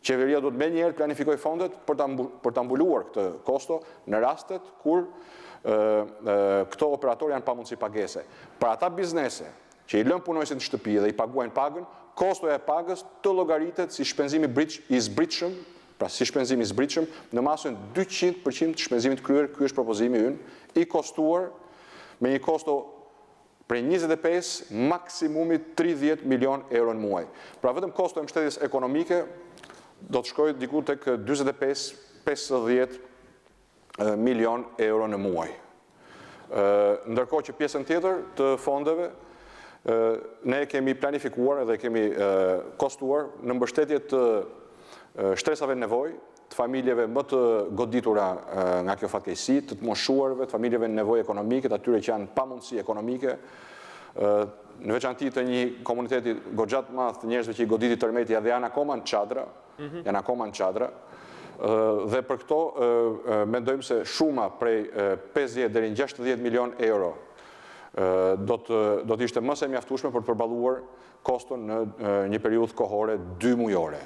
Qeveria do të me njerë planifikoj fondet për të mbuluar këtë kosto në rastet kur këto operator janë pa mundësi pagese. Për ata biznese që i lën punojësit në shtëpi dhe i paguajnë pagën, kostoja e pagës të llogaritet si shpenzimi i zbritshëm, pra si shpenzimi i zbritshëm në masën 200% të shpenzimit kryer. Ky është propozimi ynë, i kostuar me një kosto prej 25 maksimumi 30 milion euro në muaj. Pra vetëm kosto e mbështetjes ekonomike do të shkojë diku tek 45-50 milion euro në muaj. Ndërkohë që pjesën tjetër të fondeve ne kemi planifikuar dhe kemi kostuar në mbështetje të shtresave nevojë, të familjeve më të goditura nga kjo fatkeqësi, të moshuarve, të familjeve në nevojë ekonomike, të atyre që janë pa mundësi ekonomike, në veçanti të një komuniteti goxha të madh të njerëzve që i goditi tërmeti dhe janë akoma në çadra, dhe për këto mendojmë se shuma prej 50 deri në 60 milion euro do të ishte më se mjaftueshme për të përballuar koston në një periudhë kohore 2 mujore.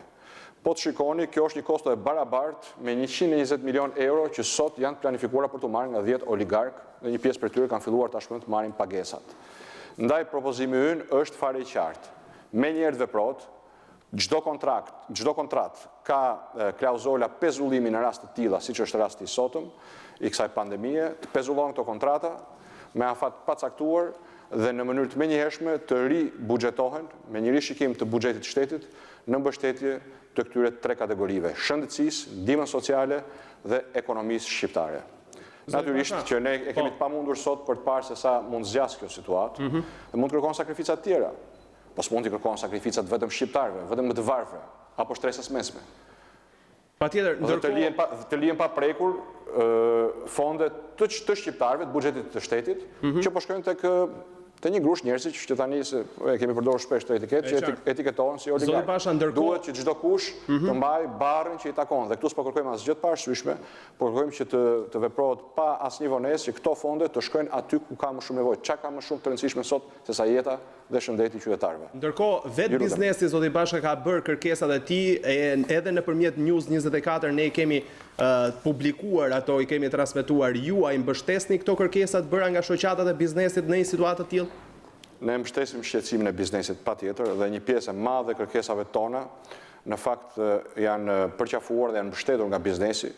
Po të shikoni, kjo është një kosto e barabartë me 120 milion euro që sot janë planifikuara për të marrë nga 10 oligark dhe një pjesë për tyre kanë filluar tashmë të marrin pagesat. Ndaj propozimi ynë është fare i qartë. Me njerë të veprot, çdo kontratë ka klauzola pezullimi në rast të tilla, siç është rasti i sotëm i kësaj pandemie, të pezullohen këto kontrata me afat pacaktuar dhe në mënyrë të menjëhershme të ribuxhetohen me një rishikim të buxhetit të shtetit në mbështetje të këtyre 3 kategorive: shëndetësisë, ndihmën sociale dhe ekonomisë shqiptare. Natyrisht që ne e kemi të pamundur sot për të parë se sa mund zgjas kjo situatë dhe mund të kërkon sakrifica të tjera. Po s'mund të kërkon sakrificat vetëm shqiptarëve, vetëm më të varfër apo shtresës mesme. Patjetër, të lihen pa prekur fonde të shqiptarëve, të buxhetit të shtetit, që po shkojnë te një grush njerëzish që tani se kemi përdorur shpesh këtë etiketë që etiketohen si oligarkë. Duhet që çdo kush të mbajë barrin që i takon. Dhe këtu s'po kërkojmë asgjë të parashtyeshme, por kërkojmë që të veprohet pa asnjë vonesë që këto fonde të shkojnë aty ku ka më shumë nevojë. Çka ka më shumë të rëndësishme sot se sa jeta dhe shëndeti i qytetarëve. Ndërkohë, vetë biznesi zoti Basha ka bërë kërkesat e tij edhe nëpërmjet News 24 ne kemi publikuar ato, i kemi transmetuar. Juaj mbështesni këto kërkesat bëra nga shoqatat e biznesit në një situatë të tillë? Ne mbështesim shqetësimin e biznesit patjetër dhe një pjesë e madhe e kërkesave tona në fakt janë përqafuar dhe janë mbështetur nga biznesi,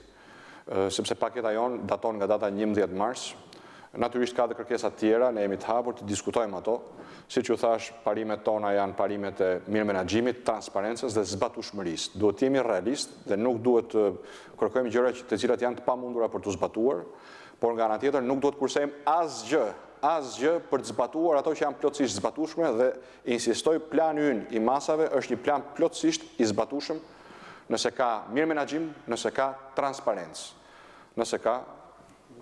sepse paketa jon daton nga data 11 mars. Natyrisht ka dhe kërkesa tjera, ne jemi të hapur të diskutojmë ato. Siç ju thash, parimet tona janë parimet e mirë menaxhimit, transparencës dhe zbatueshmërisë. Duhet të jemi realist dhe nuk duhet të kërkojmë gjëra të cilat janë të pamundura për të zbatuar, por nga ana tjetër nuk duhet kursejmë asgjë për të zbatuar ato që janë plotësisht zbatueshme dhe insistoj plani ynë i masave është një plan plotësisht i zbatueshëm nëse ka mirë menaxhim, nëse ka transparencë, nëse ka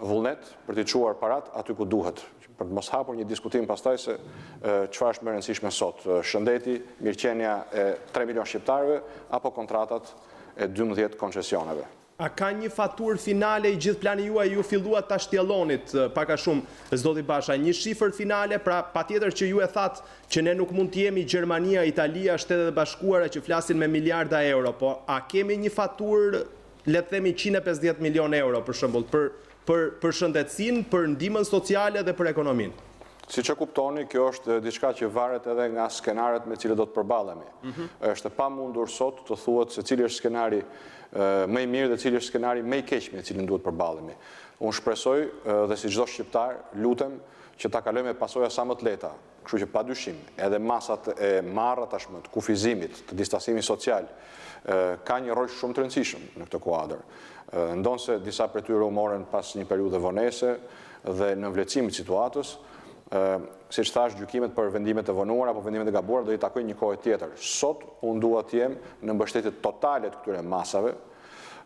vullnet për t'i çuar parat aty ku duhet, për të mos hapur një diskutim pastaj se çfarë është më e rëndësishme sot, shëndeti, mirëqenia e 3 milion shqiptarëve apo kontratat e 12 koncesioneve. A ka një faturë finale i gjithë plani juaj, ju filluat ta shtjellonit pak a shumë zoti Basha, një shifër finale, pra patjetër që ju e thatë që ne nuk mund të jemi Gjermania, Italia, Shtetet e Bashkuara që flasin me miliarda euro, po a kemi një faturë, le të themi 150 milion euro për shembull, për shëndetësinë, për ndihmën sociale dhe për ekonominë? Siç e kuptoni, kjo është diçka që varet edhe nga skenaret me cilët do të përballemi. Është pamundur sot të thuhet se cili është skenari më i mirë dhe cili është skenari më i keq me cilin duhet përballemi. Unë shpresoj dhe si çdo shqiptar lutem që ta kalojmë me pasoja sa më të lehta. Kështu që padyshim, edhe masat e marra tashmë të kufizimit, të distancimit social ka një rol shumë të rëndësishëm në këtë kuadër. Ndonse disa prej tyre u morën pas një periudhe vonese dhe në vlerësimin e situatës, siç thash, gjykimet për vendimet e vonuara apo vendimet e gabuara do i takojnë një kohë tjetër. Sot unë dua të jem në mbështetje totale të këtyre masave,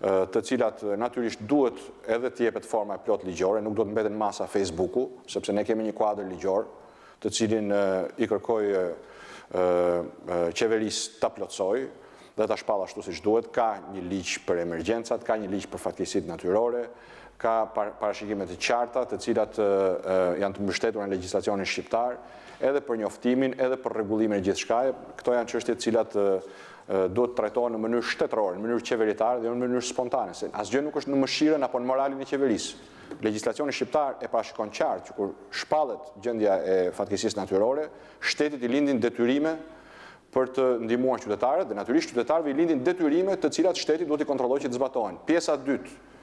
të cilat natyrisht duhet edhe të jepet forma e plot ligjore, nuk duhet mbeten masa Facebooku, sepse ne kemi një kuadër ligjor, të cilin i kërkoj qeverisë ta plotësoj dhe ta shpall ashtu siç duhet. Ka një ligj për emergjencat, ka një ligj për fatkeqësitë natyrore, ka parashikime të qarta të cilat janë të mbështetura në legjislacionin shqiptar, edhe për njoftimin, edhe për rregullimin e gjithçkaje. Këto janë çështje të cilat do të trajtohen në mënyrë shtetërore, në mënyrë qeveritare dhe në mënyrë spontane, se asgjë nuk është në mëshirën apo në moralin e qeverisë. Legjislacioni shqiptar e parashikon qartë që kur shpallet gjendja e fatkeqësisë natyrore, shtetit i lindin detyrime për të ndihmuar qytetarët dhe natyrisht qytetarëve i lindin detyrime të cilat shteti duhet i kontrollojë që të zbatohen. Pjesa e dytë